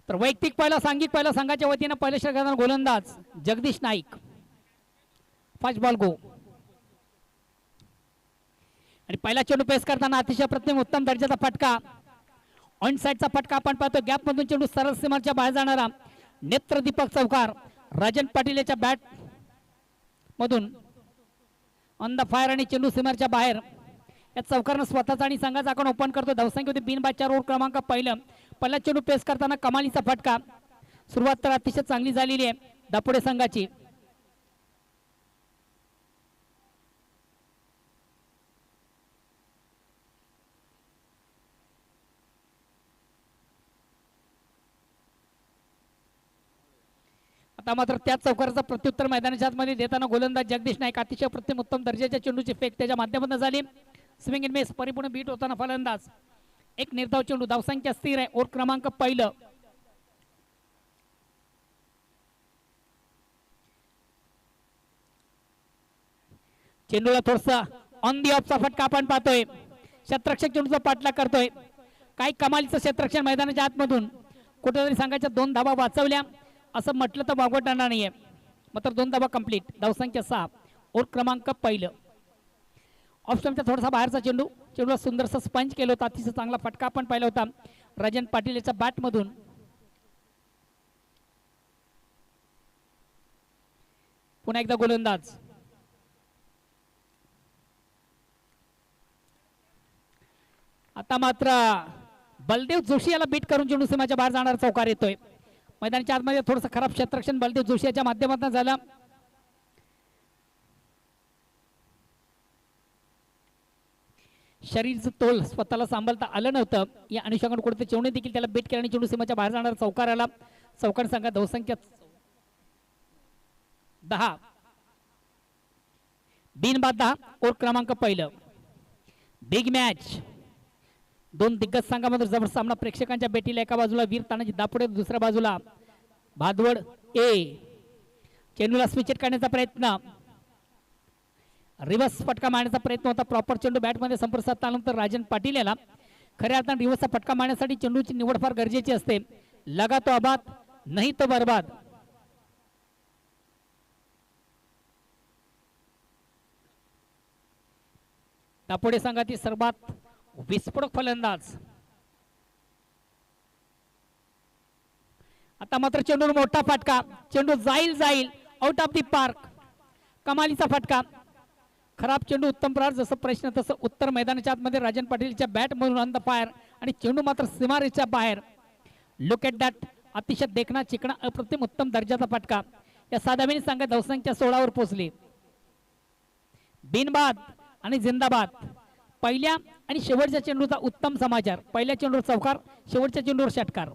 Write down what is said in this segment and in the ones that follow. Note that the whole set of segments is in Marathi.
तर वैयक्तिक पहिला सांघिक पहिला संघाच्या वतीने पहिल्या षटकाचा गोलंदाज जगदीश नाईक फास्ट बॉल गो आणि पहिला चेंडू पेस करताना अतिशय प्रतिम उत्तम दर्जाचा फटका ऑन साइडचा फटका आपण पाहतो गॅप मधून चेंडू सरळ सीमाच्या बाहेर जाणारा नेत्रदीपक चौकार राजन पाटील याच्या बॅट मधून ऑन द फायर आणि चेंडू सीमाच्या बाहेर या चौकारनं स्वतःचा आणि संघाचा आपण ओपन करतो धावसंख्या होती बिनबादच्या ओव्हर क्रमांक पहिला चेंडू पेस करताना कमालीचा फटका सुरुवात तर अतिशय चांगली झालेली आहे दापोडे संघाची आता मात्र त्याच चौकाराचा प्रत्युत्तर मैदानाच्या आतमध्ये देताना गोलंदाज जगदीश नाईक अतिशय प्रतिम उत्तम दर्जाच्या चेंडूची फेक त्याच्या माध्यमातून झाली स्विंग इन मिस परिपूर्ण बीट होताना फलंदाज एक निर्धाव चेंडू धावसंख्या स्थिर आहे ओव्हर क्रमांक पहिलं चेंडूला थोडसा ऑन दी ऑफचा फटका आपण पाहतोय क्षेत्ररक्षक चेंडूचा पाठलाग करतोय काही कमालीचं क्षेत्ररक्षण मैदानाच्या आतमधून कुठेतरी संघाच्या 2 धावा वाचवल्या असं म्हटलं तर वागवटणार नाहीये मात्र 2 धावा कंप्लीट धावसंख्या 6 ओव्हर क्रमांक पहिलं ऑप्शनचा थोडासा बाहेरचा चेंडूला सुंदरसा स्पंज केलं होतं अतिशय चांगला फटका आपण पाहिला होता राजन पाटील याच्या बॅट मधून पुन्हा एकदा गोलंदाज आता मात्र बलदेव जोशी याला बीट करून चेंडू सीमाच्या बाहेर जाणारा चौकार येतोय मैदानाच्या आतमध्ये थोडंसं खराब क्षेत्ररक्षण बलदेव जोशी याच्या माध्यमातून झालं शरीरचं तोल स्वतःला सांभाळता आलं नव्हतं या अनुषंगाने कुठे चेंडू देखील त्याला बीट केला आणि चेंडू सीमाच्या बाहेर जाणारा चौकार आला चौकार संघात धावसंख्या 10 बिनबाद 10 ओव्हर क्रमांक पहिलं बिग मॅच 2 दिग्गज संघामध्ये जबरदस्त सामना प्रेक्षकांच्या भेटीला एका बाजूला वीर तानाजी दापोडे दुसऱ्या बाजूला भादवड ए चेंडूला स्विच करण्याचा प्रयत्न रिव्हर्स फटका मारण्याचा प्रयत्न होता प्रॉपर चेंडू बॅटमध्ये संपर्क साधल्यानंतर राजन पाटील याला खऱ्या अर्थाने रिव्हर्सचा फटका मारण्यासाठी चेंडूची निवड फार गरजेची असते लगा तो आबाद नाही तो बर्बाद दापोडे संघातील सर्वात विस्फोटक फलंदाज आता मात्र चेंडू मोठा फटका चेंडू जाईल आउट ऑफ दी पार्क कमालीचा फटका खराब चेंडू उत्तम प्रहार जसं प्रश्न तसं उत्तर मैदानाच्या आतमध्ये राजन पाटीलच्या बॅट मधून ऑन द फायर आणि चेंडू मात्र सीमारेषेच्या बाहेर लुक एट दॅट अतिशय देखणा चिकणा अप्रतिम उत्तम दर्जाचा फटका या साधावेने संघात धावसंख्या 16 वर पोहोचली बिनबाद आणि जिंदाबाद पहिल्या आणि शेवटच्या चेंडूचा उत्तम समाचार पहिल्या चेंडूवर चौकार शेवटच्या चेंडूवर षटकार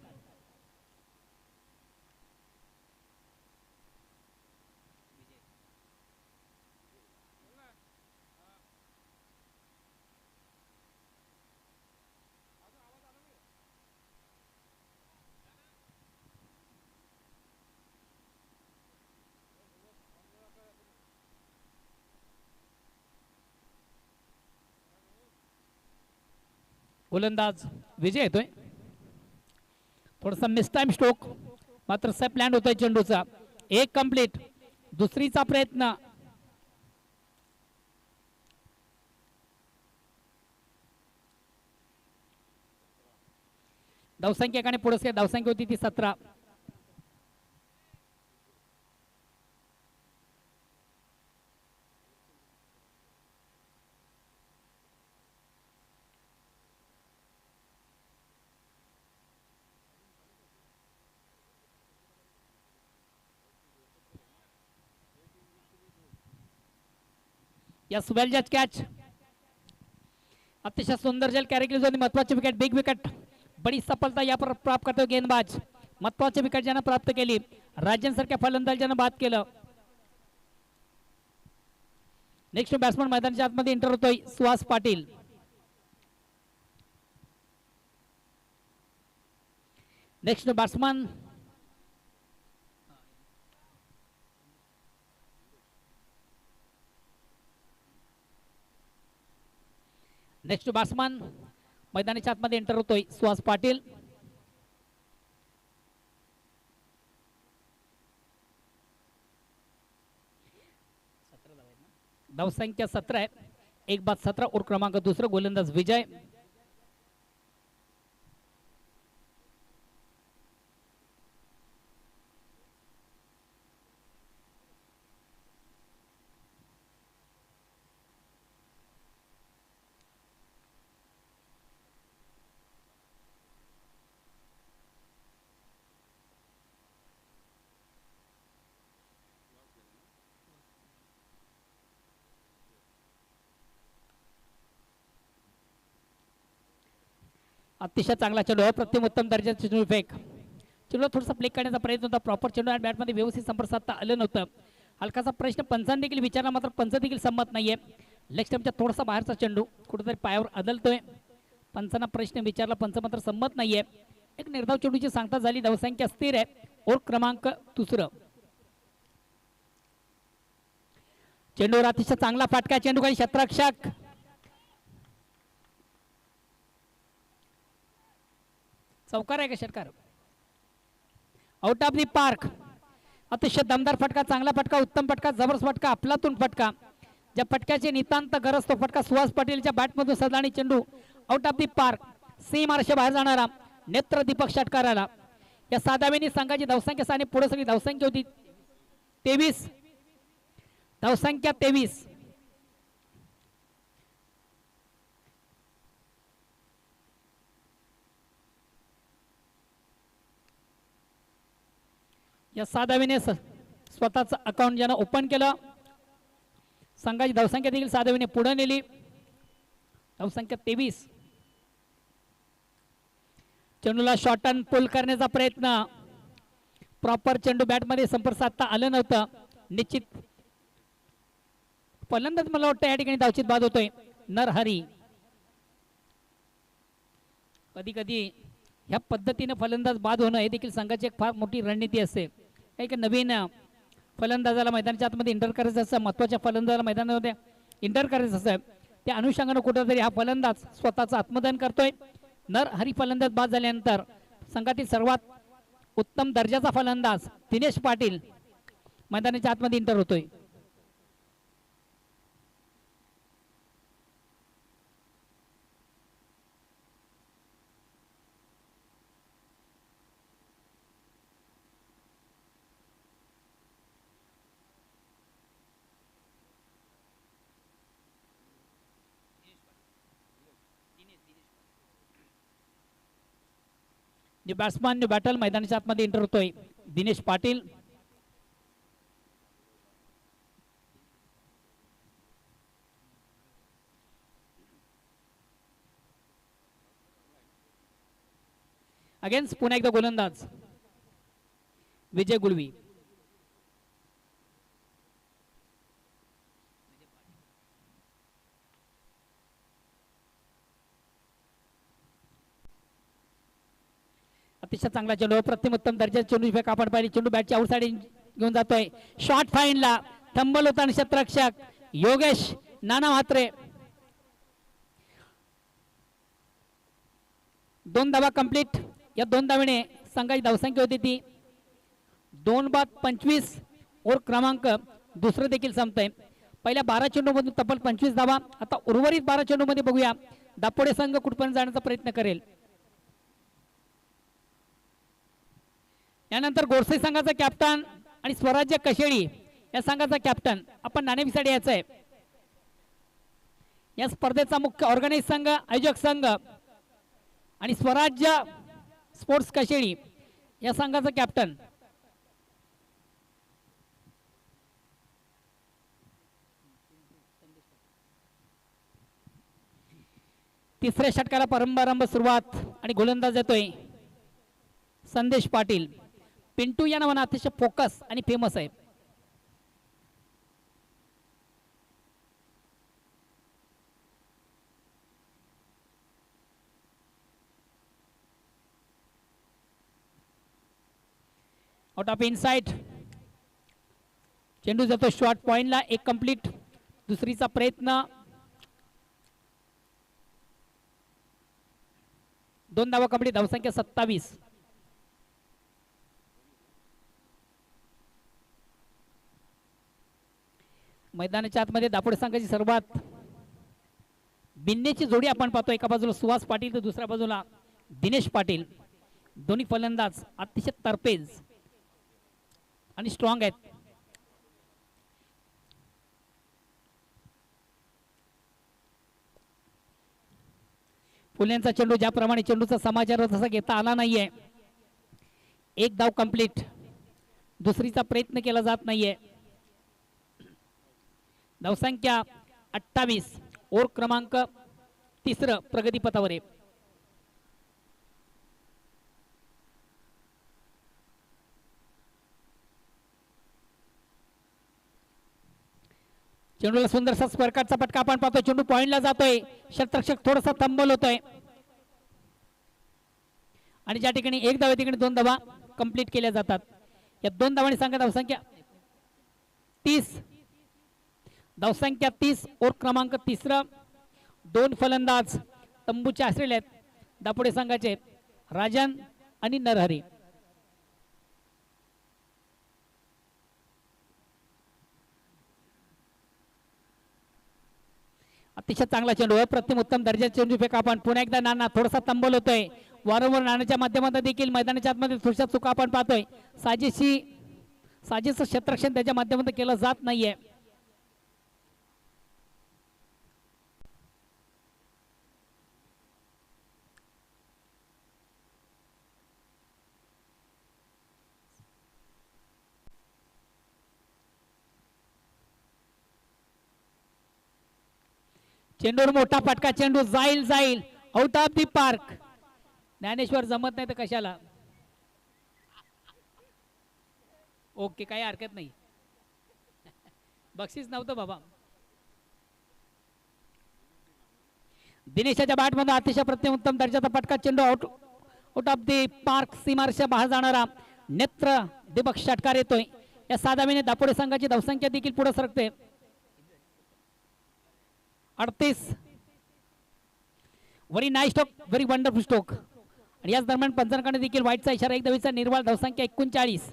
गोलंदाज विजय येतोय थोडासा मिस टाइम स्ट्रोक मात्र सेफ लँड होतोय चेंडूचा एक कंप्लीट दुसरीचा प्रयत्न धावसंख्या एकाने पुढे धावसंख्या होती ती 17 यस वेल जज कैच अतिशय सुंदर जल कॅरी केली होती महत्वाची विकेट बिग विकेट बड़ी सफलता यहाँ पर प्राप्त करते हुए गेंदबाज महत्वाची विकेट ज्यानं प्राप्त केली राजन सारख्या फलंदाजानं बाद केलं नेक्स्ट बॅट्समन मैदानाच्या आतमध्ये एंटर होतोय Suhas Patil next batsman next batsman मैदानाच्या आतमध्ये एंटर होतोय सुहास पाटील. धावसंख्या 17 आहे. एक बाद 17 और क्रमांक दुसरं गोलंदाज विजय. अतिशय चांगला चेंडू आहे. प्रथम उत्तम दर्जाचा चेंडू फेक. चेंडूला थोडासा प्ले करण्याचा प्रयत्न होता. प्रॉपर चेंडू आणि बॅटमध्ये व्यवस्थित संपर्क साधता आलं नव्हतं. हलकासा प्रश्न पंचांनी देखील विचारला, मात्र पंच देखील संमत नाहीये. लेग स्टंपच्या थोडासा बाहेरचा चेंडू कुठेतरी पायावर आदळतोय. पंचांना प्रश्न विचारला, पंच मात्र संमत नाहीये. एक निर्धाव चेंडूची सांगता झाली. धावसंख्या स्थिर आहे. और क्रमांक दुसरं. चेंडूवर अतिशय चांगला फाटका. चेंडू काही क्षेत्ररक्षक चौकार आहे का षटकार? Out of the park. अतिशय दमदार फटका, चांगला फटका, उत्तम फटका, जबरदस्त फटका, अफलातून फटका. ज्या फटक्याची नितांत गरज तो फटका सुहास पाटीलच्या बॅटमधून सदला आणि चेंडू आउट ऑफ दी पार्क. सीमारेषे बाहेर जाणारा नेत्र दीपक षटकाराला. या साधावेनी संघाची धावसंख्या साने पुढे सगळी धावसंख्या होती 23. धावसंख्या 23. या साधावीने स्वतःचं अकाउंट ज्यानं ओपन केलं. संघाची धावसंख्या देखील साधावीने पुढे नेली. धावसंख्या 23. चेंडूला शॉर्ट अँड पुल करण्याचा प्रयत्न. प्रॉपर चेंडू बॅटमध्ये संपर्क साधता आलं नव्हतं. निश्चित फलंदाज मला वाटतं या ठिकाणी धावचित बाद होतोय नरहरी. कधी कधी ह्या पद्धतीने फलंदाज बाद होणं हे देखील संघाची एक फार मोठी रणनीती असते. एक नवीन फलंदाजाला मैदानाच्या आतमध्ये इंटर करायचं असं, महत्त्वाच्या फलंदाजाला मैदानामध्ये इंटर करायचं असं, त्या अनुषंगानं कुठेतरी हा फलंदाज स्वतःचं आत्मदान करतोय. नरहरी फलंदाज बाद झाल्यानंतर संघातील सर्वात उत्तम दर्जाचा फलंदाज दिनेश पाटील मैदानाच्या आतमध्ये इंटर होतोय. न्यू बॅट्समॅन न्यू बॅटल मैदानाच्या आतमध्ये एंटर होतोय दिनेश पाटील. अगेन्स्ट पुन्हा एकदा गोलंदाज विजय गुळवी. अतिशय चांगला चेंडू, प्रथम उत्तम दर्जाचा चेंडू फेक आपण पाहिली. चेंडू बॅटच्या आउट साइड घेऊन जातोय. शॉर्ट फाईनला थंबल होता क्षेत्ररक्षक योगेश नाना म्हात्रे. 2 धावा कंप्लीट. या 2 धावेने संघाची धावसंख्या होती ती 2 बाद 25 और क्रमांक दुसरं देखील संपतंय. पहिल्या 12 चेंडूमधून तब्बल 25 धावा. आता उर्वरित 12 चेंडूमध्ये बघूया दापोडे संघ कुठपर्यंत जाण्याचा प्रयत्न करेल. यानंतर गोरसे संघाचा कॅप्टन आणि स्वराज्य कशेळी या संघाचा कॅप्टन आपण नाणेफिसाठी यायचं आहे. या स्पर्धेचा मुख्य ऑर्गनाइज संघ, आयोजक संघ आणि स्वराज्य स्पोर्ट्स कशेळी या संघाचा कॅप्टन. तिसऱ्या षटकाला प्रारंभ सुरुवात आणि गोलंदाज येतोय संदेश पाटील. पिंटू या नावानं अतिशय फोकस आणि फेमस आहे. Out of inside. चेंडू जातो शॉर्ट पॉइंटला. एक कंप्लीट. दुसरीचा प्रयत्न. 2 धावा कंप्लीट, धावसंख्या 27. मैदानाच्या आतमध्ये दापोडे संघाची सर्वात बिन्नेची जोडी आपण पाहतो. एका बाजूला सुहास पाटील तर दुसऱ्या बाजूला दिनेश पाटील. दोन्ही फलंदाज अतिशय तरपेज आणि स्ट्रॉंग आहेत. फुल्यांचा चेंडू ज्याप्रमाणे चेंडूचा समाचार तसा घेता आला नाहीये. एक धाव कंप्लीट, दुसरीचा प्रयत्न केला जात नाहीये. धावसंख्या 28. ओव्हर क्रमांक 3 प्रगतीपथावर आहे. चेंडूला सुंदरसा स्क्वेअरकटचा फटका आपण पाहतो. चेंडू पॉइंटला जातोय. षटरक्षक थोडासा तंबल होतोय आणि ज्या ठिकाणी एक धाव तिकडे 2 धावा कंप्लीट केल्या जातात. या 2 धावांनी सांगा धावसंख्या 30. धावसंख्या 30. ओव्हर क्रमांक 3. 2 फलंदाज तंबूचे आश्रय आहेत दापोडे संघाचे, राजन आणि नरहरी. अतिशय चांगला चेंडू, अप्रतिम उत्तम दर्जाचा चेंडू फेक आपण. पुन्हा एकदा नाना थोडासा तंबल होतोय. वारंवार नाण्याच्या माध्यमातून देखील मैदानाच्या आतमध्ये थोड्याशा चुका आपण पाहतोय. साजेचं क्षेत्ररक्षण त्याच्या माध्यमातून केलं जात नाहीये. चेंडूवर मोठा फटका, चेंडू जाईल out of the park. Dnyaneshwar जमत नाही तर कशाला. ओके, काही हरकत नाही. बक्षीस नव्हतं बाबा. दिनेशाच्या बॅटमधून अतिशय प्रतिम उत्तम दर्जाचा फटका, चेंडू आउट ऑफ दी पार्क. सीमारेषा बाहेर जाणारा नेत्र दिपक षटकार येतोय. या 6 धावेने दापोडे संघाची धावसंख्या देखील पुढे सरकते. 38. Very nice stroke, very wonderful stroke. आणि याच दरम्यान पंचांकडे देखील वाईटचा इशारा. एक धावेचा निर्वाळ. धावसंख्या 39.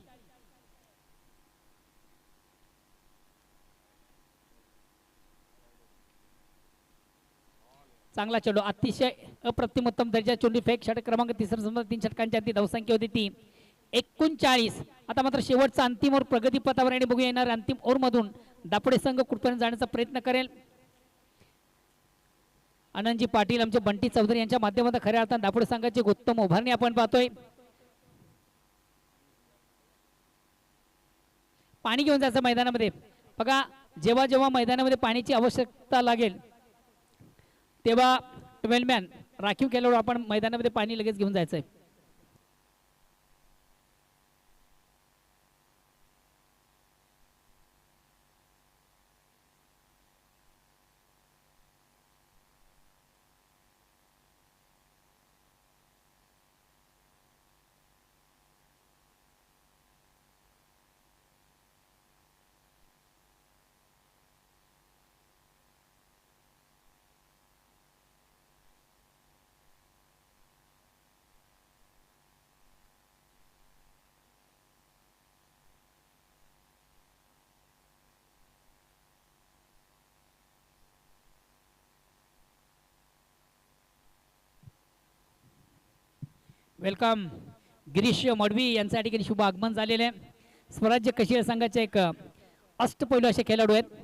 चांगला चेंडू, अतिशय अप्रतिम उत्तम दर्जा चेंडू फेक. षटक क्रमांक 3 3 षटकांची ती धावसंख्या होती ती 39. आता मात्र शेवटचा अंतिम ओव्हर प्रगतीपथावर आणि बघूया येणार अंतिम ओव्हर मधून दापोडे संघ कुठपर्यंत जाण्याचा प्रयत्न करेल. आनंदजी पाटील, आमचे बंटी चौधरी यांच्या माध्यमातून खऱ्या अर्थाने दापोडे संघाची उत्तम उभारणी आपण पाहतोय. पाणी घेऊन जायचं मैदानामध्ये. बघा, जेव्हा जेव्हा मैदानामध्ये पाण्याची आवश्यकता लागेल तेव्हा ट्वेलमॅन राखीव केल्यावर आपण मैदानामध्ये पाणी लगेच घेऊन जायचंय. वेलकम गिरीश मडवी यांच्या ठिकाणी शुभ आगमन झालेले आहे. स्वराज्य कशिळ संघाचे एक अष्टपैलू असे खेळाडू आहेत.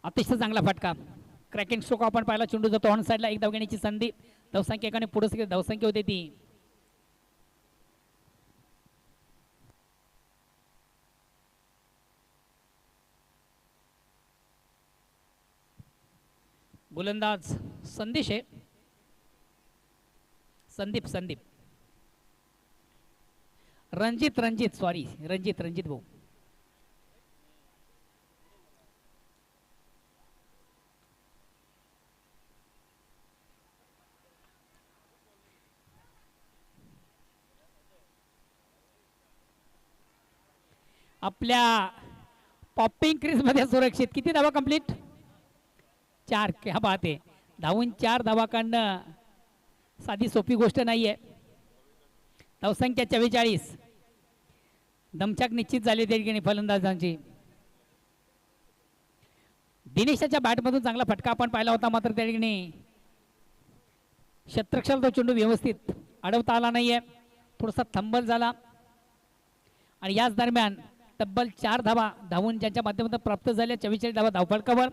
अतिशय चांगला फटका, क्रॅकिंग स्ट्रोक आपण पाहिला. चेंडू जातो ऑन साइडला. एक धाव घेण्याची संधी. धावसंख्या एकाने पुढे धावसंख्या होती ती गोलंदाज संदेश आहे. संदीप रणजित रणजित सॉरी रणजित रणजित भाऊ. आपल्या पॉपिंग क्रीज मध्ये सुरक्षित. किती धावा कंप्लीट? 4. क्या बात आहे. धावून 4 धावा काढणं साधी सोपी गोष्ट नाहीये. धावसंख्या 44. दमछाक निश्चित झाली त्या ठिकाणी फलंदाजांची. दिनेशाच्या बॅटमधून चांगला फटका आपण पाहिला होता, मात्र त्या ठिकाणी शतरक्षाला तो चेंडू व्यवस्थित अडवता आला नाहीये. थोडासा थंबल झाला आणि याच दरम्यान तब्बल 4 धावा धावून ज्यांच्या माध्यमातून प्राप्त झाल्या. 44 धावा धावफलकावर.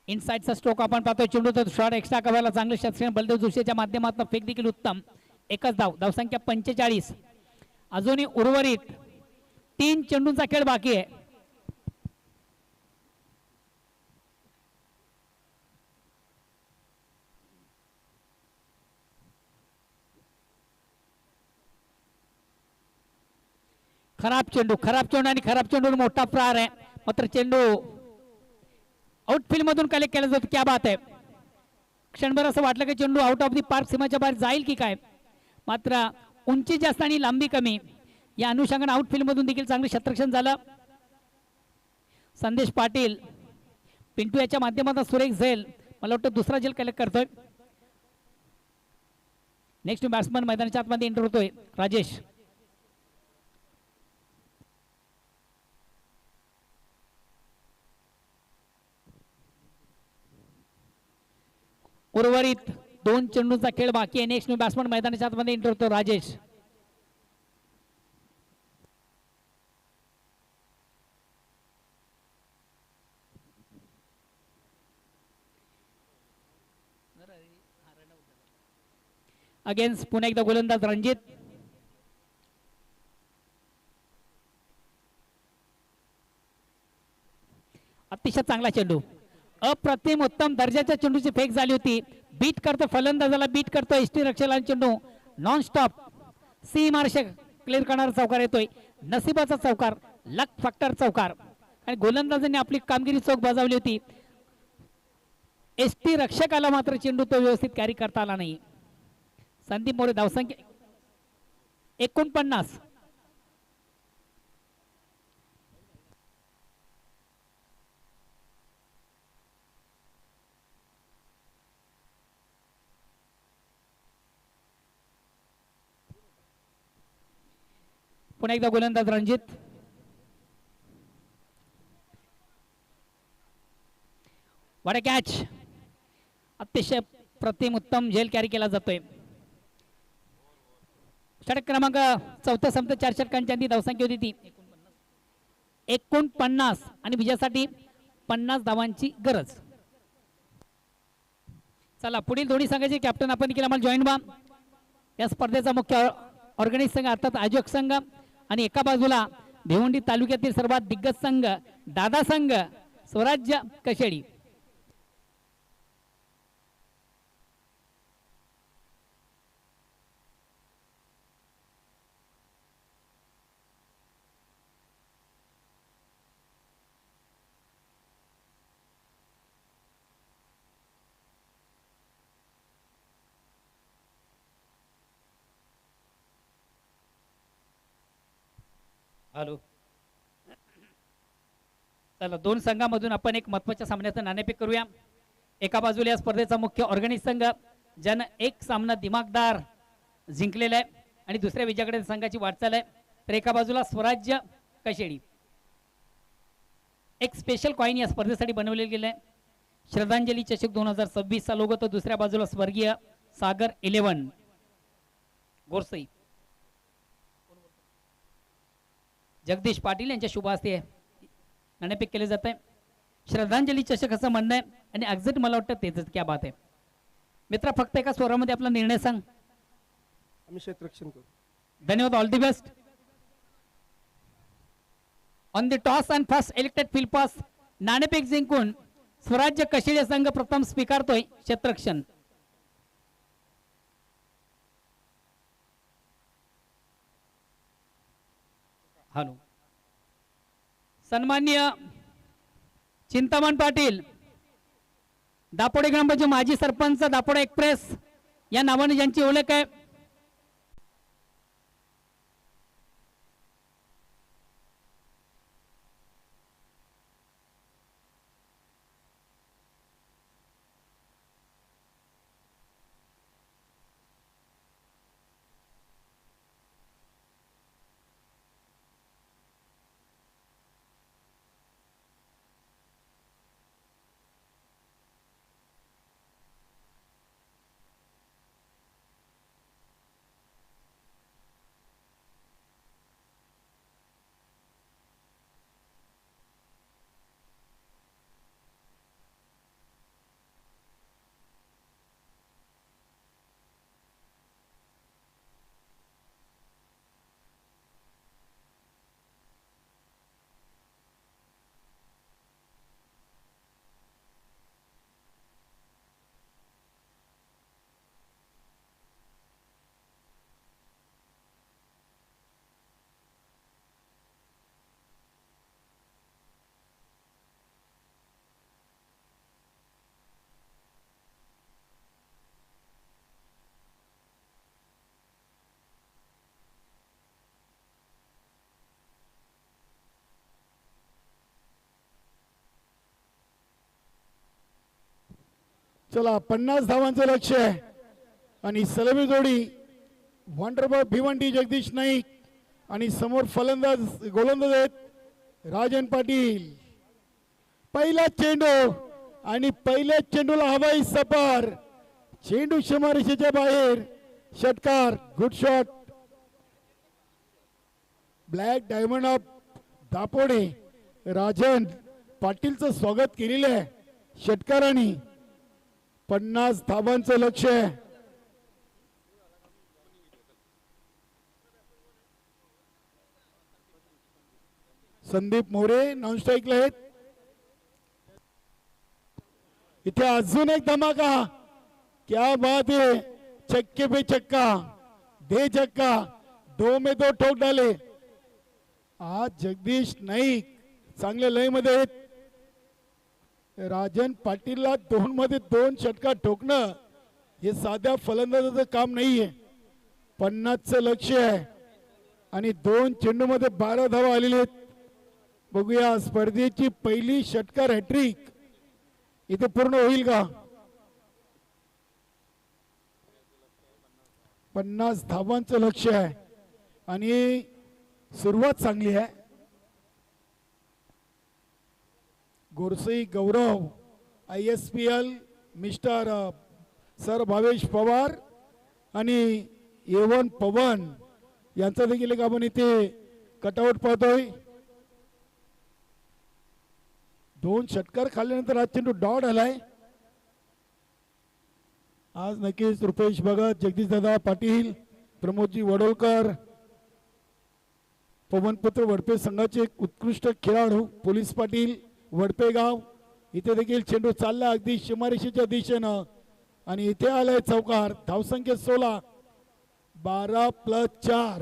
इनसाइडचा स्ट्रोक आपण पाहतोय. चेंडू तर शॉट एक्स्ट्रा कव्हरला चांगलं शतक्षण बलदेव जोशीच्या माध्यमातून फेक देखील उत्तम. एकच धाव. धावसंख्या 45. अजूनही उर्वरित 3 चेंडूंचा खेळ बाकी आहे. खराब चेंडू आणि खराब चेंडू मोठा प्रहार आहे. मात्र चेंडू आउटफील्ड मधून कलेक्ट केला जातो. क्या बात आहे. क्षणभर असं वाटलं की चेंडू आउट ऑफ दी पार्क सीमाच्या बाहेर जाईल की काय, मात्र उंची जास्त आणि लांबी कमी या अनुषंगाने आउटफील्ड मधून देखील चांगलं क्षेत्ररक्षण झालं. संदेश पाटील पिंटू याच्या माध्यमातून सुरेख झेल मला वाटतं दुसरा झेल कलेक्ट करतोय. नेक्स्ट बॅट्समन मैदानाच्या आतमध्ये एंटर होतोय. राजेश. उर्वरित 2 चेंडूंचा खेळ बाकी आहे. नेक्स्ट बॅट्समन मैदानाच्या आतमध्ये एंटर होतो. राजेश. अगेन्स्ट पुन्हा एकदा गोलंदाज रणजित. अतिशय चांगला चेंडू. अप्रतिम उत्तम दर्जाच्या चेंडूची फेक झाली होती. बीट करतो फलंदाजाला, बीट करतो एसटी रक्षकाला. चेंडू नॉन स्टॉप सी मार्श क्लिअर करणारा चौकार येतोय. नशिबाचा चौकार, लक फॅक्टर चौकार. आणि गोलंदाजांनी आपली कामगिरी चोख बजावली होती. एसटी रक्षकाला मात्र चेंडू तो व्यवस्थित कॅरी करता आला नाही. संदीप मोरे. धावसंख्या 49. पुन्हा एकदा गोलंदाज रणजित. वाडा कॅच. अतिशय प्रतिम उत्तम झेल कॅरी केला जातोय. षटक क्रमांक 4 संपत 4 षटकांची धावसंख्या होती ती 49 आणि विजयासाठी 50 धावांची गरज. चला पुढील दोन्ही संघाचे कॅप्टन आपण देखील आम्हाला जॉईन व्हा. या स्पर्धेचा मुख्य ऑर्गनाइज संघ अर्थात आयोजक संघ आणि एका बाजूला भिवंडी तालुक्यातील सर्वात दिग्गज संघ दादा संघ स्वराज्य कशेडी. हॅलो. चला दोन संघामधून आपण एक महत्त्वाच्या सामन्याचं नाणेफेक करूया. एका बाजूला या स्पर्धेचा मुख्य ऑर्गनाइज संघ ज्यानं एक सामना दिमागदार जिंकलेला आहे आणि दुसऱ्या विजयाकडे संघाची वाटचाल आहे. तर एका बाजूला स्वराज्य कशेडी. एक स्पेशल कॉइन या स्पर्धेसाठी बनवले गेले आहे. श्रद्धांजली चषक 2026 चा लोगो. तो दुसऱ्या बाजूला स्वर्गीय सागर 11 गोरसई जगदीश पाटील यांच्या शुभ हस्ते नाणेफेक केले जात आहे. श्रद्धांजली चषक असं म्हणणं आहे आणि एक्झॅक्ट मला वाटतं तेच. क्या बात आहे. मित्रा फक्त एका स्वरामध्ये आपला निर्णय सांग. आम्ही क्षेत्ररक्षण करू. धन्यवाद. All the best. On the toss and first elected field pass नाणेफेक जिंकून स्वराज्य कशिळे संघ प्रथम स्वीकारतोय क्षेत्ररक्षण. हॅलो. सन्माननीय चिंतामण पाटील दापोडे ग्रामपंचायत माजी सरपंच दापोडे एक्सप्रेस या नावाने ज्यांची ओळख आहे चला 50 धावांचं लक्ष आहे आणि सलमी जोडी वंडरबॉय भिवंडी जगदीश नाईक आणि समोर फलंदाज गोलंदाज आहेत राजन पाटील. पहिला चेंडू आणि पहिल्या चेंडूला हवाई सपार. चेंडू सीमारेषेच्या बाहेर. षटकार. Good shot. Black diamond of Dapode Rajan पाटीलचं स्वागत केलेलं आहे षटकारांनी. 50 धावांचं लक्ष आहे. संदीप मोरे नॉन स्ट्राईकला आहेत. इथे अजून एक धमाका. क्या बात है. छक्के पे छक्का दे छक्का. 2 में 2 ठोक डाले. आज जगदीश नाईक चांगल्या लय मध्ये आहेत. राजन पाटीलला 2 मध्ये 2 षटकार ठोकणं हे साध्या फलंदाजाचं काम नाहीये. 50चं लक्ष आहे आणि 2 चेंडू मध्ये 12 धावा आलेले आहेत. बघूया स्पर्धेची पहिली षटकार हॅट्रिक इथे पूर्ण होईल का. 50 धावांचं लक्ष आहे आणि सुरुवात चांगली आहे. गोरसई गौरव ISPL mister sir Bhavesh Pawar आणि A1 पवन यांचा देखील एक आपण इथे कटआउट पाहतोय. 2 षटकार खाल्ल्यानंतर आज चेंडू डॉट आलाय. आज नक्कीच रुपेश भगत जगदीश दादा पाटील प्रमोदजी वडोलकर पवनपुत्र वडपे संघाचे एक उत्कृष्ट खेळाडू पोलीस पाटील वडपेगाव इथे देखील चेंडू चालला अगदी सीमारेषेच्या दिशेनं आणि इथे आलाय चौकार. धावसंख्या 16. 12+4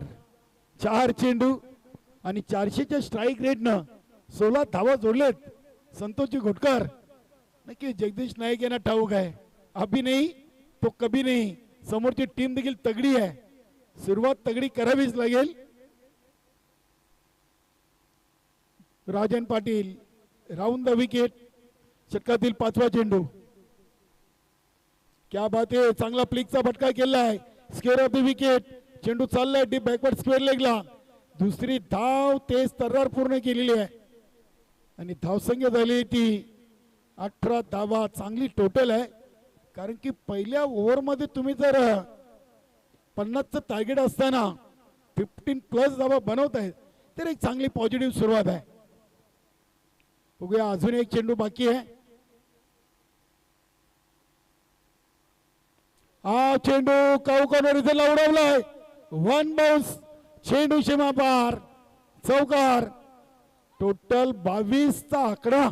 4 चेंडू आणि 400च्या स्ट्राईक रेटनं 16 धावा जोडलेत संतोषजी घोटकर. नक्की जगदीश नाईक यांना ठाऊक आहे अभी नाही तो कभी नाही. समोरची टीम देखील तगडी आहे. सुरुवात तगडी करावीच लागेल. Rajan Patil round the wicket. षटकातील 5वा चेंडू. क्या बात आहे. चांगला प्लिकचा फटका केलाय. Square off the wicket. चेंडू चाललाय डीप बॅकवर्ड स्क्वेअर लेगला. दुसरी धाव तेज तर्रार पूर्ण केलेली आहे आणि धावसंख्या झाली ती 18 धावा. चांगली टोटल आहे कारण की पहिल्या ओव्हरमध्ये तुम्ही जर 50चं टार्गेट असताना 15+ धावा बनवताय तर एक चांगली पॉझिटिव्ह सुरुवात आहे. बघूया अजून एक चेंडू बाकी आहे. हा चेंडू कॉर्नर इथे उडवलाय. वन बाउन्स चेंडू सीमा पार चौकार. टोटल 22 चा आकडा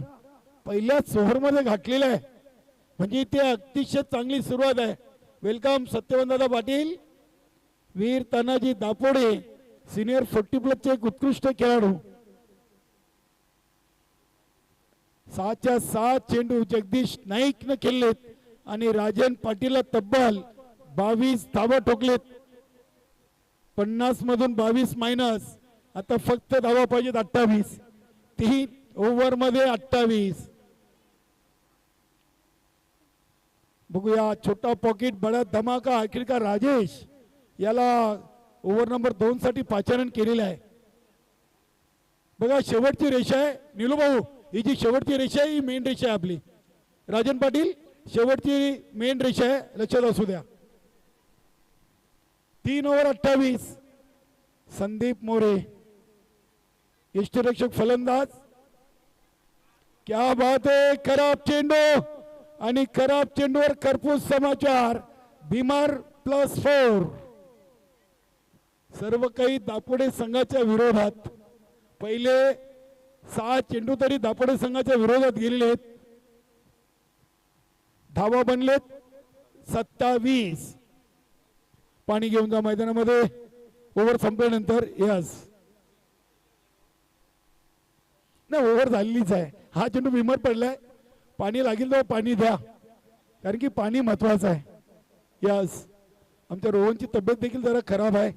पहिल्याच ओव्हर मध्ये घातलेला आहे. म्हणजे ते अतिशय चांगली सुरुवात आहे. वेलकम सत्यवंतदादा पाटील, वीर तानाजी दापोडे, सिनियर 40+ चे एक उत्कृष्ट खेळाडू. 6च्या 6 चेंडू जगदीश नाईक न खेळलेत आणि राजन पाटीलला तब्बल 22 धावा ठोकलेत. 50 मधून 22 मायनस. आता फक्त धावा पाहिजेत 28. 3 ओव्हर मध्ये 28. बघूया छोटा पॉकेट बडा धमाका. आखिरकार राजेश याला ओव्हर नंबर 2 साठी पाचारण केलेलं आहे. बघा शेवटची रेषा आहे निलू भाऊ, ही जी शेवटची रेषा आहे ही मेन रेषा आहे आपली. राजन पाटील शेवटची मेन रेषा आहे, लक्षात असू द्या. 3 ओव्हर 28. संदीप मोरे यष्टीरक्षक फलंदाज. क्या बात आहे. खराब चेंडू आणि खराब चेंडूवर खरपूस समाचार. बिमार +4. सर्व काही दापोडे संघाच्या विरोधात. पहिले 6 चेंडू तरी दापोडे संघाच्या विरोधात गेलेले आहेत. धावा बनलेत 27. पाणी घेऊन जा मैदानामध्ये ओव्हर संपल्यानंतर. यस नाही ओव्हर झालेलीच आहे. हा चेंडू बिमार पडलाय. पाणी लागेल तर पाणी द्या, कारण की पाणी महत्वाचं आहे. यस आमच्या रोहनची तब्येत देखील जरा खराब आहे,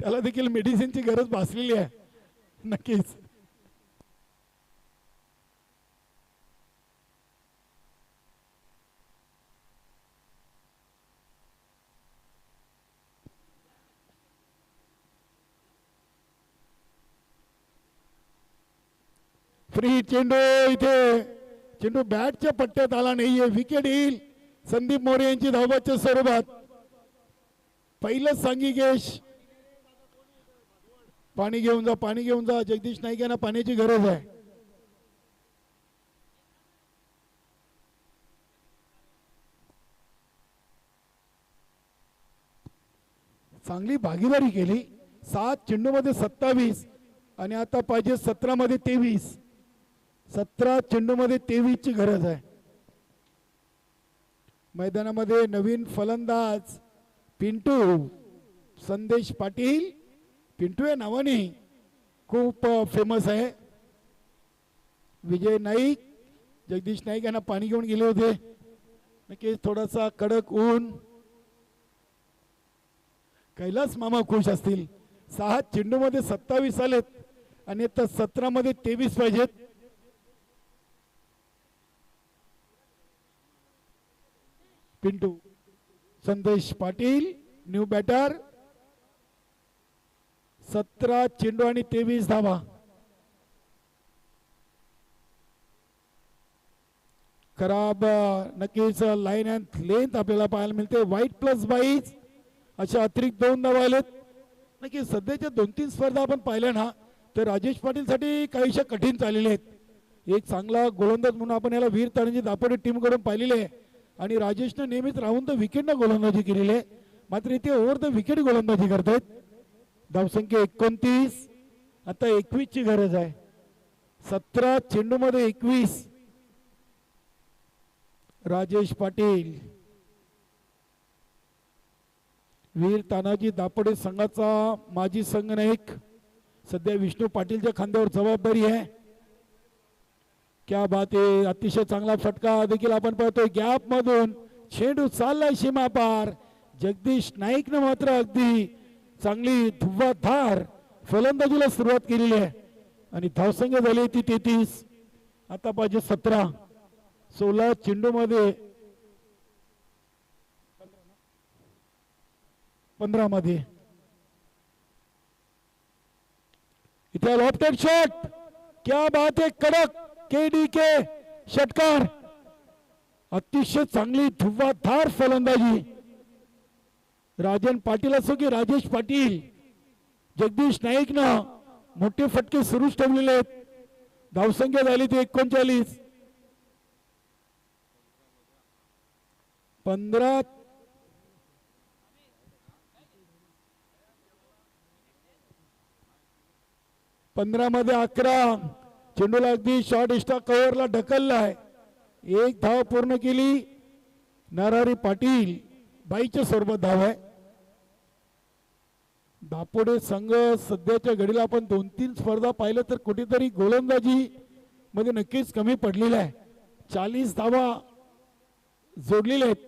त्याला देखील मेडिसिनची गरज भासलेली आहे. नक्कीच फ्री चेंडू. इथे चेंडू बॅटच्या पट्ट्यात आला नाहीये. विकेट येईल संदीप मोरे यांची धावबाच्या स्वरूपात. पहिलं सांघिकेश. पाणी घेऊन जा, पाणी घेऊन जा. जगदीश नाईक यांना पाण्याची गरज आहे. चांगली भागीदारी केली. 7 चेंडू मध्ये 27 आणि आता पाहिजे 17 मध्ये 23. 17 चेंडू मध्ये 23 ची गरज आहे. मैदानामध्ये नवीन फलंदाज पिंटू संदेश पाटील. पिंटू या नावाने खूप फेमस आहे. विजय नाईक, जगदीश नाईक यांना पाणी घेऊन गेले होते. नक्कीच थोडासा कडक ऊन. कैलास मामा खुश असतील. 6 चेंडू मध्ये 27 आलेत आणि आता 17 मध्ये 23 पाहिजेत. पिंटू संदेश पाटील न्यू बॅटर. 17 चेंडू आणि 23 धावा. खराब नक्कीच लाईन अँड लेंथ आपल्याला पाहायला मिळते. वाईट +22 अशा अतिरिक्त 2 धावा आलेत. नक्की सध्याच्या 2-3 स्पर्धा आपण पाहिल्या ना तर राजेश पाटील साठी काहीशा कठीण चाललेले आहेत. एक चांगला गोलंदाज म्हणून आपण याला वीर तानाजी दापोडे टीम कडून पाहिलेले आहे आणि राजेशने नेहमीच राहून द विकेटने गोलंदाजी केलेली आहे. मात्र इथे ओव्हर द विकेट गोलंदाजी करतायत. धावसंख्या 29. आता 21 ची गरज आहे. 17 चेंडू मध्ये 21. राजेश पाटील वीर तानाजी दापोडे संघाचा माजी संघनायक. सध्या विष्णू पाटीलच्या खांद्यावर जबाबदारी आहे. क्या बात आहे. अतिशय चांगला फटका देखील आपण पाहतोय. गॅप मधून चेंडू चाललाय सीमा पार. जगदीश नाईकने मात्र अगदी चांगली धुव्वाधार फलंदाजीला सुरुवात केलेली आहे आणि धावसंख्या झाली ती 33. आता पाहिजे 17. 16 चेंडू मध्ये 15 मध्ये. इथे लॉफ्टेड शॉट. क्या बात आहे. कडक KDK षटकार. अतिशय चांगली धुव्वाधार फलंदाजी. राजन पाटील असो की राजेश पाटील, जगदीश नाईक ना मोठे फटके सुरूच ठेवलेले आहेत. धावसंख्या झाली ती 39. 15 मध्ये 11. चेंडूला अगदी शॉर्ट एक्स्ट्रा कव्हरला ढकललाय. एक धाव पूर्ण केली. नरहरी पाटील बाईच्या स्वरूपात धाव आहे. दापोडे संघ सध्याच्या घडीला आपण 2-3 स्पर्धा पाहिलं तर कुठेतरी गोलंदाजी मध्ये नक्कीच कमी पडलेला आहे. 40 धावा जोडलेल्या आहेत.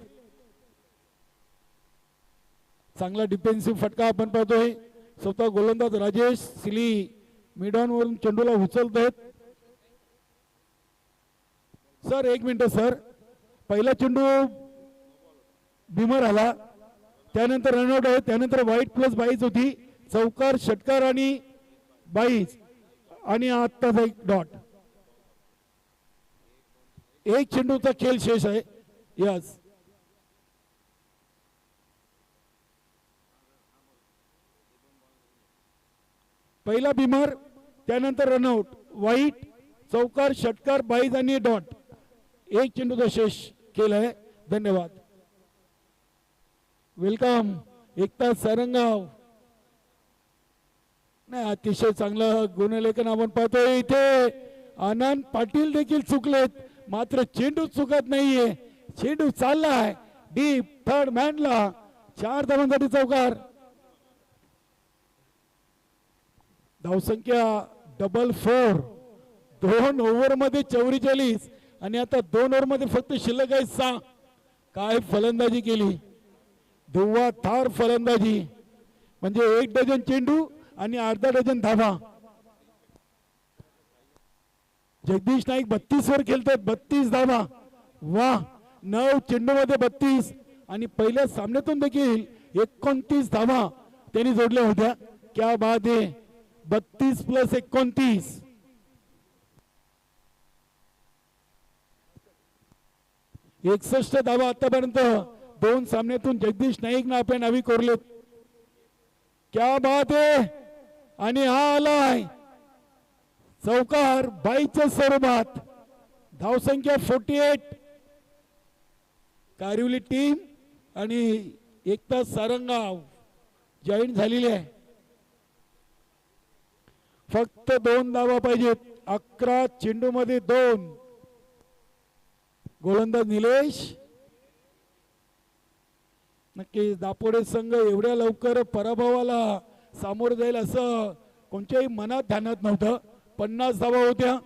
चांगला डिफेन्सिव्ह फटका आपण पाहतोय. स्वतः गोलंदाज राजेश सिली मिडॉन वरून चेंडूला उचलत आहेत. Sir 1 minute sir. पहिला चेंडू बिमर आला, त्यानंतर रनआउट आहे, त्यानंतर वाईट प्लस बाईज होती. चौकार षटकार आणि बाईज आणि आत्ताच एक डॉट. एक चेंडूचा खेळ शेष आहे. यस पहिला बिमर, त्यानंतर रनआउट, वाईट, चौकार षटकार बाईज आणि डॉट. एक चेंडूचा शेष केलाय. धन्यवाद. वेलकम एकता सारंगाव. नाही अतिशय चांगलं गुणलेखन आपण पाहतोय. इथे आनंद पाटील देखील चुकलेत, मात्र चेंडू चुकत नाहीये. चेंडू चाललाय डीप थर्ड मॅनला. 4 धावांसाठी चौकार. धावसंख्या 4-4. 2 ओव्हर मध्ये 44 आणि आता 2 ओव्हर मध्ये फक्त शिल्लक आहे 6. काय फलंदाजी केली. धुव्वाधार फलंदाजी, म्हणजे 1 डझन चेंडू आणि अर्धा डझन धावा. जगदीश नाईक 32 वर खेळतात. 32 धावा. वा. 9 चेंडू मध्ये 32 आणि पहिल्या सामन्यातून देखील 29 धावा त्यांनी जोडल्या होत्या. क्या बात आहे. 32 + 29. एकसष्ट धावा आतापर्यंत 2 सामन्यातून जगदीश नाईक आपल्या नावी कोरलेत. क्या बात आहे. आणि हा आलाय चौकार बाईच्या स्वरूपात. धावसंख्या 48. कारिवली टीम आणि एकता सारंगाव जॉईन झालेली आहे. फक्त 2 धावा पाहिजेत. 11 चेंडू मध्ये 2. गोलंदाज निलेश. नक्की दापोडे संघ एवढ्या लवकर पराभवाला सामोरं जाईल असं कोणत्याही मनात ध्यानात नव्हतं. 50 धावा होत्या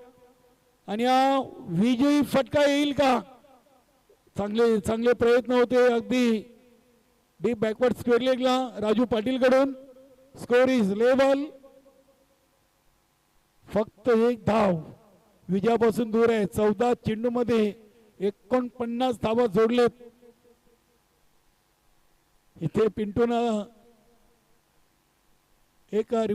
आणि हा विजयी फटका येईल का. चांगले चांगले प्रयत्न होते. अगदी डीप बॅकवर्ड स्क्वेअर लेगला राजू पाटील कडून. Score is level. फक्त 1 धाव विजयापासून दूर आहे. 14 चेंडू मध्ये 49 धावा जोडलेत. इथे पिंटून एक